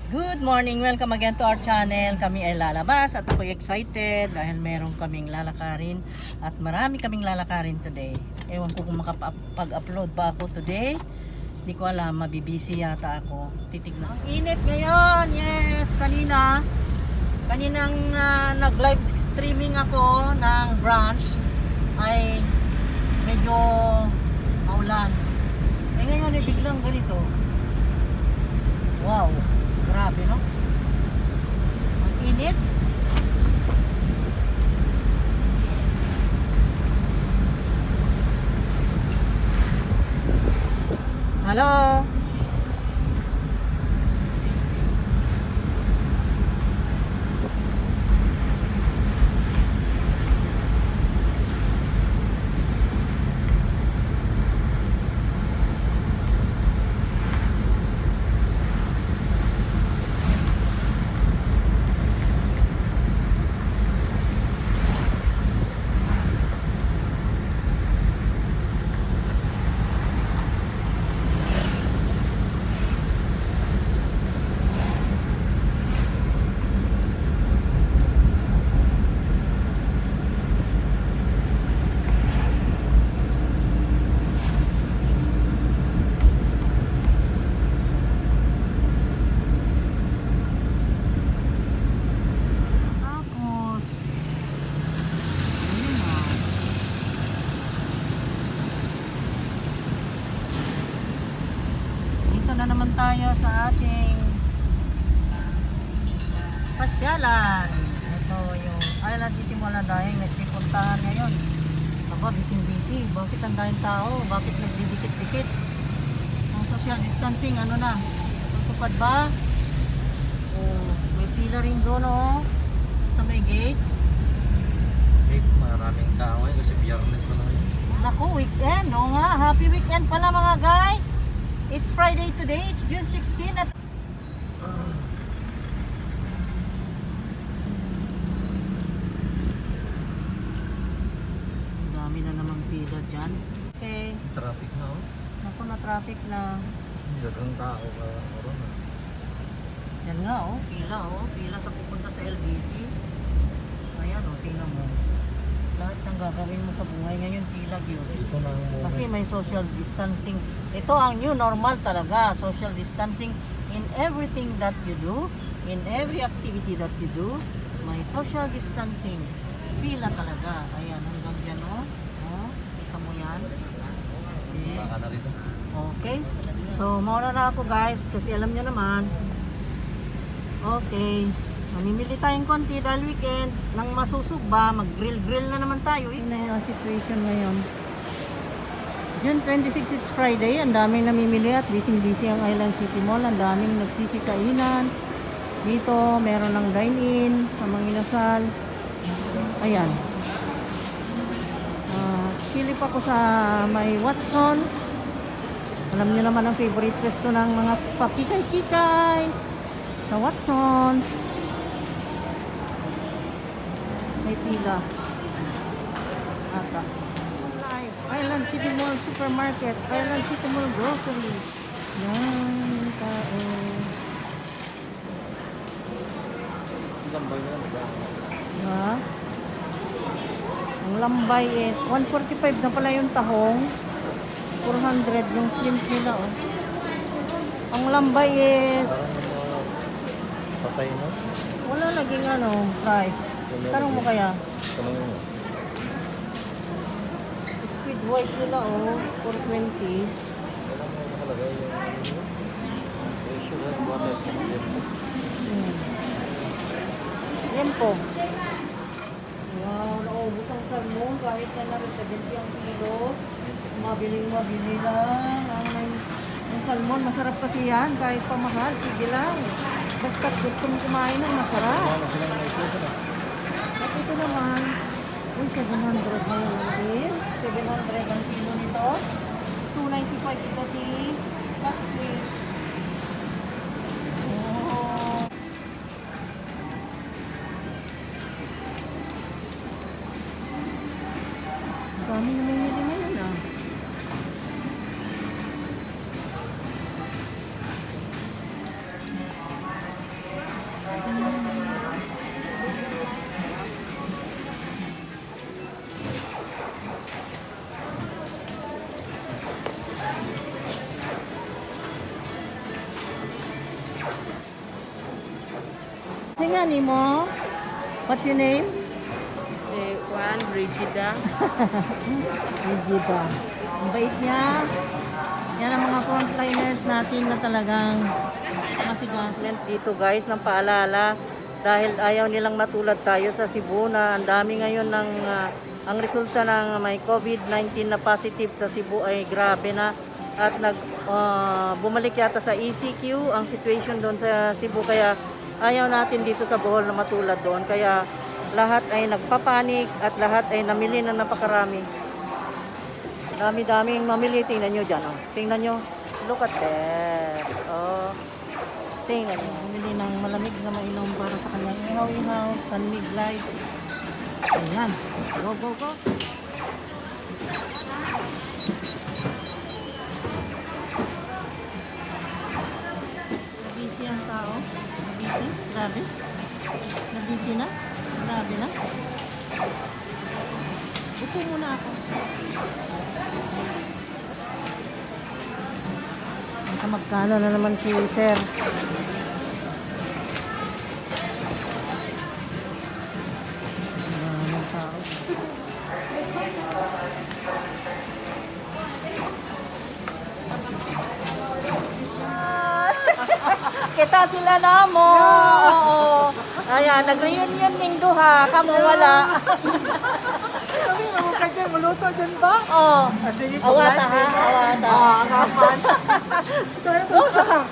Good morning! Welcome again to our channel. Kami ay lalabas at ako'y excited dahil meron kaming lalakarin at marami kaming lalakarin today. Ewan ko kung makapag-upload pa ako today. Hindi ko alam, mabibisi yata ako. Titignan. Ang init ngayon! Yes! Kaninang nag-live streaming ako ng branch ay medyo maulan. Ngayon ay biglang ganito. Wow! Grabe, no? Ang init. Hello? Na naman tayo sa ating pasyalan. Ito yung Island City Mall na dahil nagsipuntahan ngayon. Aba, busy. Bakit ang daming tao? Bakit nagdidikit-dikit? Ang social distancing, ano na? Tutupad ba? May pila rin doon, sa may gate. Maraming tao ngayon kasi biyernes pa lang yun. Naku, weekend. Oo nga, happy weekend pala mga guys. It's Friday today, it's June 16 at dami na namang pila dyan. Okay. Traffic na Naku, na traffic na. Ang tao ka oron na. Yan nga pila sa pupunta sa LBC. Ayan tingnan mo. Lahat ng gagawin mo sa buhay ngayon, pila yun. Ito na ang moment. Kasi may social distancing. Ito ang new normal talaga. Social distancing in everything that you do. In every activity that you do. May social distancing. Pila talaga. Ayan, hanggang dyan, kita mo yan. Okay. Baka na rito. Okay. So, mauna na ako guys. Kasi alam nyo naman. Okay. Mamimili tayong konti dahil weekend. Nang masusugba, mag-grill na naman tayo. Yun na yung situation ngayon. June 26, it's Friday. Ang daming namimili at busy ang Island City Mall. Ang daming nagsisikainan. Dito, meron ng dine-in sa mga inasal. Ayan. Silip ako sa may Watson. Alam niyo naman ang favorite resto ng mga pakikay-kikay sa Watson. May pila ata. Island City Mall Supermarket, Island City Mall Grocery. Yan tao. Lambay na Ha? Ang lambay is 145 na pala yung tahong. 400 yung shrimp nila Ang lambay is patay na. wala laging price. Tanong mo kaya? Tanongin mo. Squid white nila 420. Wala mo nakalagay yung ratio ng water. Yan po. Wow, naubos ang salmon kahit na rin 70 ang kilo. Mabili lang. Ang salmon, masarap kasi yan kahit pamahal. Sige lang. Basta gusto mo kumain ng masarap. Ano sila na ito na? At ito naman, 700 na yun. 700 ang kilo nito. 295 ito si catfish. Dami na may nili ngayon Kasi nga, Nimo. What's your name? Juan Brigida. Brigida. Ang bait niya. Yan ang mga frontliners natin na talagang masigas. Dito guys, ng paalala. Dahil ayaw nilang matulad tayo sa Cebu na ang dami ngayon ng ang resulta ng may COVID-19 na positive sa Cebu ay grabe na at bumalik yata sa ECQ ang situation doon sa Cebu kaya ayaw natin dito sa Bohol na matulad doon kaya lahat ay nagpapanik at lahat ay namili na napakarami. Dami-daming mamili. Tingnan nyo dyan. Oh. Tingnan nyo. Look at that. Oh. Tingnan nyo. Bumili ng malamig na mainom para sa kanyang ihaw-ihaw. Sunmig light. Ayan. Go, go, go. Nabisi ang tao. Nabisi. Grabe. Nabisi na. Grabe na. Upo muna ako. Magkano na naman si Sir? Maraming tao. Kita sila na mo. Oo. Ayan, nag-reunion ning duha. Kamu wala. Kami ang kanya, maluto dyan ba? Oh. Sige, Awata ha, awata. ang kapan. Oh, saka.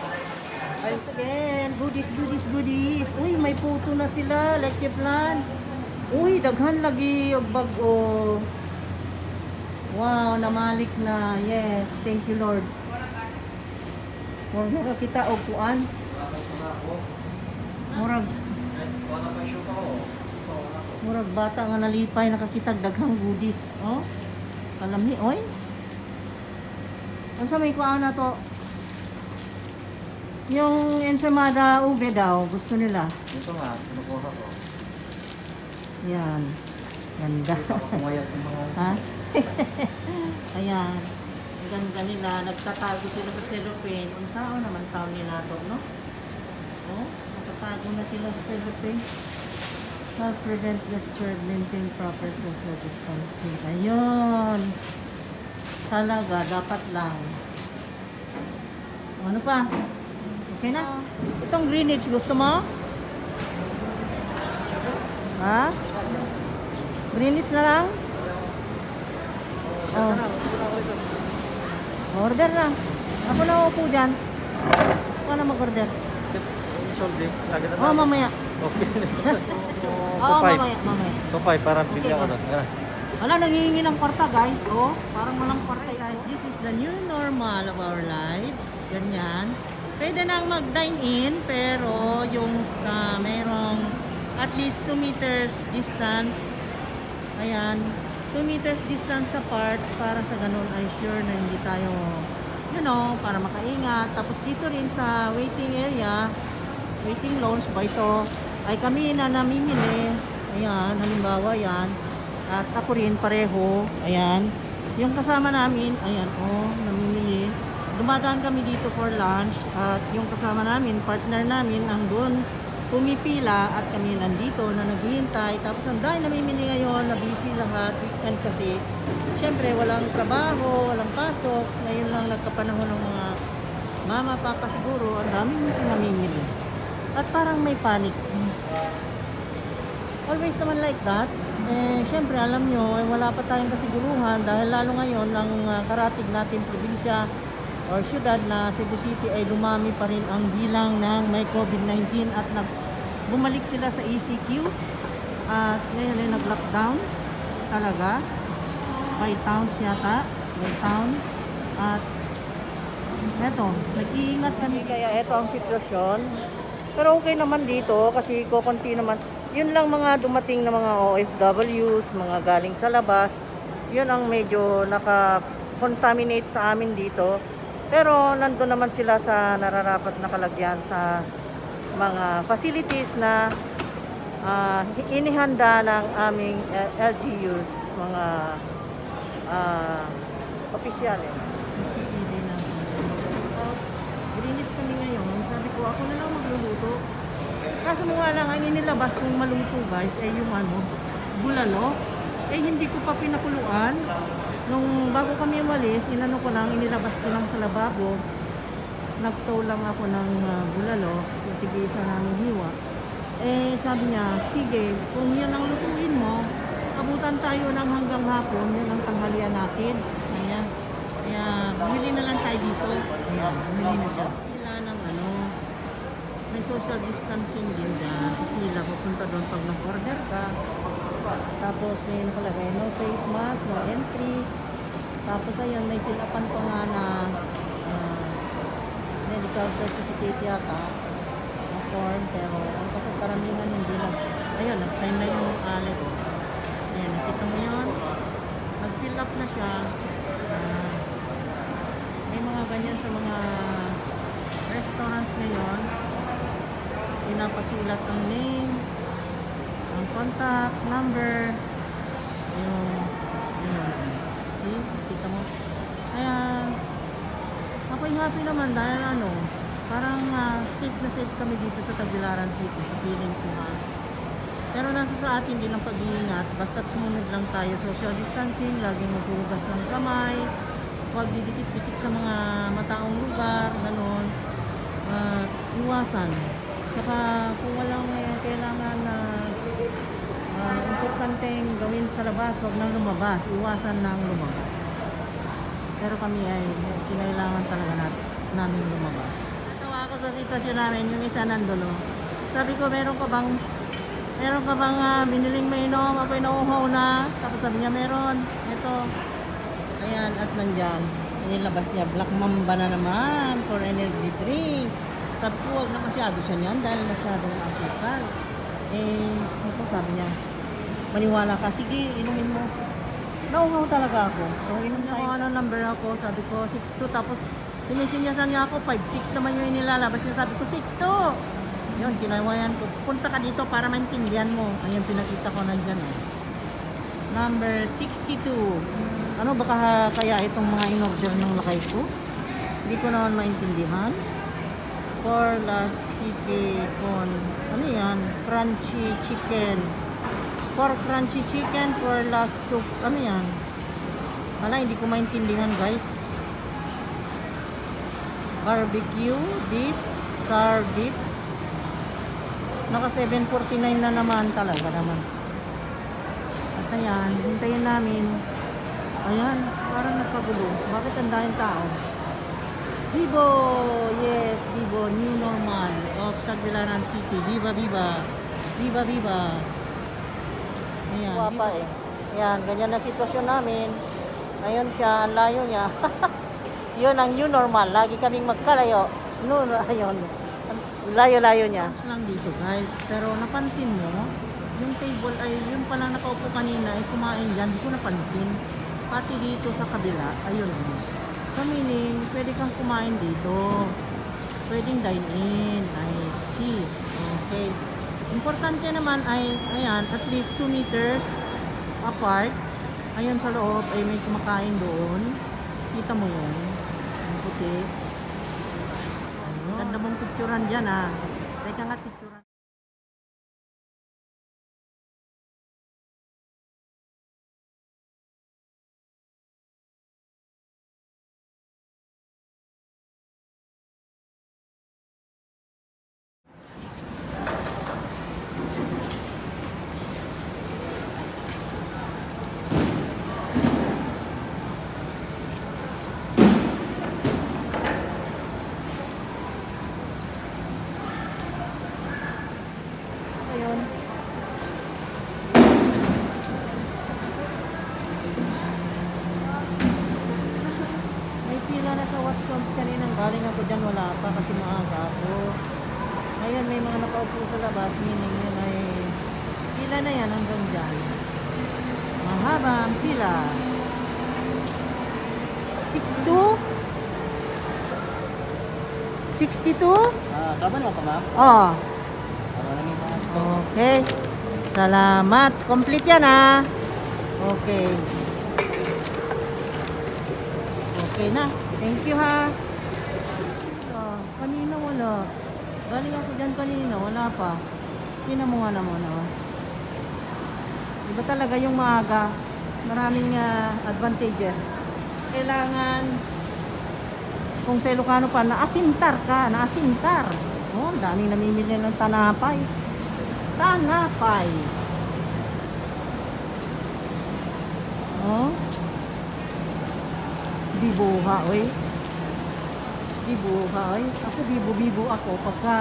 Ayos again. Goodies, goodies, goodies. Uy, may puto na sila. Like your plan. Uy, daghan lagi yung bago. Wow, namalik na. Yes, thank you Lord. Huwag na kita o kuan. Murag bata nga nalipay nakakitag daghang goodies. Oh. Kalami, oy. Ano sa may kuan na to? Yung ensaymada ube daw, gusto nila. Ito nga, kinukuha ko. Yan. Ganda. Kumayat yung mga... Ha? Ayan. Ang ganda nila. Nagtatago sila sa cellophane. Unsao naman taon nila to, no? Oh, nagtatago na sila sa cellophane. Help prevent the spread, maintain proper social distancing. Ayun. Talaga, dapat lang. Ano pa? Okay na? Itong Greenwich, gusto mo? Ha? Greenwich na lang? Oh. Order na. Ako na upo dyan. Ako na mag-order. Soldi, lagi na Oh, mamaya. Okay. Oo, mamaya, mamaya. Tupay, parang bilya ko Okay, doon. Yan. Wala, nangihingi ng kwarta, guys. Oh, parang walang kwarta, guys. This is the new normal of our lives. Ganyan. Pwede nang mag-dine-in, pero yung mayroong at least 2 meters distance. Ayan. 2 meters distance apart para sa ganun ay sure na hindi tayo, you know, para makaingat. Tapos dito rin sa waiting area, waiting lounge ba ito, ay kami na namimili. Ayan, halimbawa yan. At ako rin pareho. Ayan. Yung kasama namin, ayan, oh, namimili. Dumadaan kami dito for lunch at yung kasama namin, partner namin, ang doon pumipila at kami nandito na naghihintay. Tapos ang dahil namimili ngayon, na busy lahat, weekend kasi. Siyempre, walang trabaho, walang pasok. Ngayon lang nagkapanahon ng mga mama, papa siguro, ang daming namimili. At parang may panic. Always naman like that. Eh, syempre, alam nyo, eh, wala pa tayong kasiguruhan dahil lalo ngayon ng karatig natin probinsya or syudad na Cebu City ay dumami pa rin ang bilang ng may COVID-19 at bumalik sila sa ECQ at ngayon ay nag-lockdown talaga by towns yata, by town at eto, nag-iingat kami kaya eto ang sitwasyon pero okay naman dito kasi kukunti naman yun lang mga dumating na mga OFWs, mga galing sa labas yun ang medyo naka-contaminate sa amin dito. Pero nandun naman sila sa nararapat na kalagyan sa mga facilities na inihanda ng aming LGUs, mga opisyale. Grinis kami ngayon. Sabi ko, ako na lang magluluto. Kaso mo nga lang, ang inilabas kong maluto guys, ay yung ano, bulalo. Eh hindi ko pa pinakuluan. Nung bago kami umalis, inano ko lang, inilabas ko lang sa lababo. Nagtaw lang ako ng bulalo, yung tigisa namin hiwa. Eh sabi niya, sige, kung yan ang lutuin mo, abutan tayo ng hanggang hapon, yan ang tanghalian natin. Ayan. Kaya bumili na lang tayo dito. Ayan, bumili na siya. Pila ng ano, may social distancing din dyan. Pila, pupunta doon pag nag-order ka. Tapos may nakalagay, no face mask, no entry. Tapos ayun, may fill-upan pa nga na medical certificate yata na form, pero ang kasi karamihan hindi na. Ayun, nag-sign na yung alet. Ayan, nakita mo yun? Nag-fill up na siya. May mga ganyan sa mga restaurants ngayon. Pinapasulat ang name, ang contact number, yung see, kita mo. Kaya ako'y happy naman dahil ano, parang safe na safe kami dito sa Tagbilaran City, sa feeling ko ha. Pero nasa sa atin din ang pag-iingat, basta't sumunod lang tayo, social distancing, laging maghuhugas ng kamay, huwag didikit-dikit sa mga mataong lugar, gano'n. Iwasan. Saka kung walang kailangan na importanteng gawin sa labas, huwag nang lumabas, iwasan nang lumabas. Pero kami ay kinailangan talaga namin lumabas. Natawa ako sa sitwasyon namin, yung isa nandulo. Sabi ko, meron ka bang biniling mainom? Ako'y nauuhaw na. Tapos sabi niya, meron. Ito. Ayan, at nandyan. Inilabas niya, Black Mamba na naman for energy drink. Sabi ko, huwag na masyado siya niyan dahil masyadong asukal. Ako sabi niya, maniwala ka, sige, inumin mo. Nauuhaw talaga ako. So, inom tayo. Ano number ako, sabi ko, 6'2". Tapos, sinisinyasan niya ako, 5'6" naman yung inilalabas niya. Sabi ko, 6'2". Yun, kinawayan ko. Punta ka dito para maintindihan mo. Ayun, pinakita ko nandyan. Number 62. Ano baka kaya itong mga in-order ng lakay ko? Hindi ko naman maintindihan. For last chicken. Ano yan? Crunchy chicken. For crunchy chicken, for last soup. Ano yan? Wala, hindi ko maintindihan guys. Barbecue, beef, sour beef. Naka 7.49 na naman talaga naman. At ayan, hintayin namin. Ayan, parang nagkagulo. Bakit ang daming tao? Vivo! Yes, Vivo. New normal of Tagbilaran City. Viva, viva! Viva, viva! Ayan, viva. Ayan, ganyan na sitwasyon namin. Ngayon siya, ang layo niya. Yun ang new normal. Lagi kaming magkalayo. No, ayun. Layo-layo niya. Lang dito guys. Pero napansin mo, yung table ay yung palang nakaupo kanina ay kumain dyan. Hindi ko napansin. Pati dito sa kabila, ayun. So meaning, pwede kang kumain dito. Pwedeng dine in. I see. Okay. Importante naman ay, ayan, at least 2 meters apart. Ayun sa loob ay may kumakain doon. Kita mo yun. Ang puti. Ganda mong picturean dyan ah. Teka nga picturean. Ayun. May pila na sa Watsons kaninang galing ako dyan, wala pa kasi maaga ako. Ngayon may mga nakaupo sa labas, meaning yun ay pila na yan hanggang dyan. Mahaba ang pila. 62? 62? Kaban mo ka ma'am? Oh. Maraming mga Okay. Salamat. Complete yan ah. Okay. Okay na. Thank you ha. Kanina wala. Galing ako dyan kanina, wala pa. Tingnan mo nga naman, oh. Iba talaga yung maaga. Maraming advantages. Kailangan, kung sa Ilocano pa, naasintar ka, naasintar. Oh, ang daming namimili ng tanapay. Tanapay. Oh. Bibuha, oy. Bibuha, oy. Ako bibo-bibo ako pagka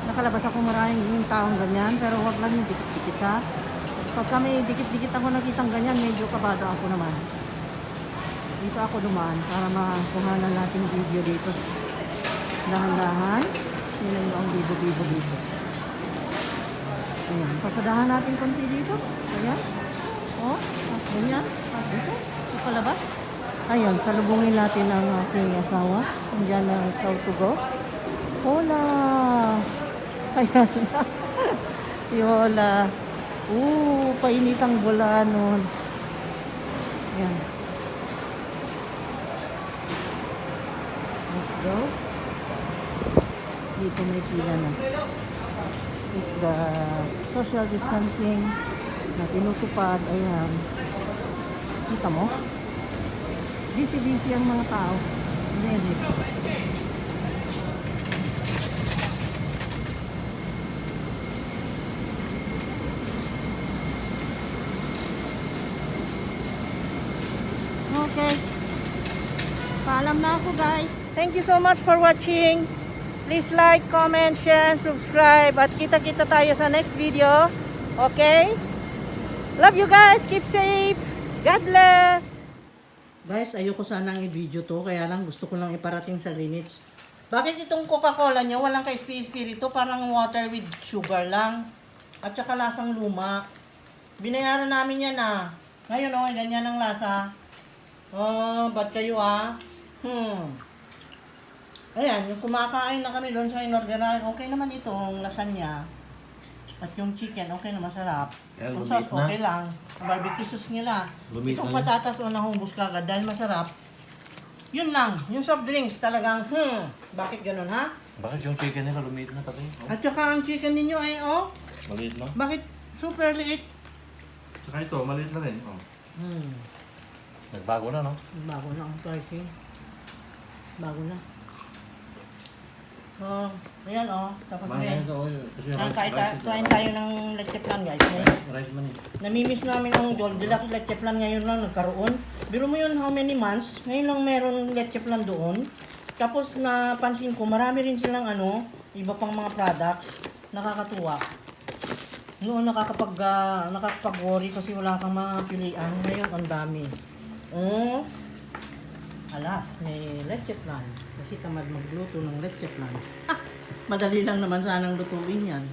nakalabas ako maraming taong ganyan, pero wag lang yung dikit-dikit ha. Pagka may dikit-dikit ako nakitang ganyan, medyo kabado ako naman. Dito ako dumaan para makuhanan natin video dito. Dahan-dahan. Yun lang yung bibo-bibo dito. Ayan. Pasadahan natin konti dito. Ayan. Oh, ganyan. Dito. Palabas. Ayan. Salubungin natin ang aking asawa. Andiyan ang chow to go. Hola! Ayan. Si Hola. Painitang bulanon. Ayan. Let's go. Dito may pila na. It's the social distancing na tinutupad. Ayan. Kita mo? Busy-busy ang mga tao. Hindi. Okay. Paalam na ako, guys. Thank you so much for watching. Please like, comment, share, subscribe. At kita-kita tayo sa next video. Okay? Love you guys. Keep safe. God bless. Guys, ayoko sanang i-video to. Kaya lang gusto ko lang iparating sa Greenwich. Bakit itong Coca-Cola nyo walang ka-espiritu? Parang water with sugar lang. At saka lasang luma. Binayaran namin yan ah. Ngayon oh, ganyan ang lasa. Oh, ba't kayo ah? Ayan, yung kumakain na kami doon sa inorderan, okay naman itong lasagna. At yung chicken, okay na masarap. Yeah, Yung lumit sauce, na. okay lang. Ang barbecue sauce nila. Lumit Itong na. patatas o nahumbos kagad dahil masarap. Yun lang, yung soft drinks talagang, bakit ganun ha? Bakit yung chicken nila lumiit na pati? Oh, At saka ang chicken ninyo ay, maliit na. bakit super liit? Saka ito, maliit na rin. Oh. Nagbago na, no? Bago na ang pricing. Bago na. Oh, ayan tapos Mahal ngayon. ito. Kasi Kain tayo ng leche plan guys. rice man eh. Namimiss namin ang Goldilocks leche plan ngayon lang nagkaroon. Biro mo yun how many months? Ngayon lang meron leche plan doon. Tapos napansin ko marami rin silang iba pang mga products. Nakakatuwa. Noon nakakapag-worry kasi wala kang mga pilian. Ngayon ang dami. Alas, may leche plan. Kasi tamad magluto ng leche plan. Madali lang naman sanang lutuin yan.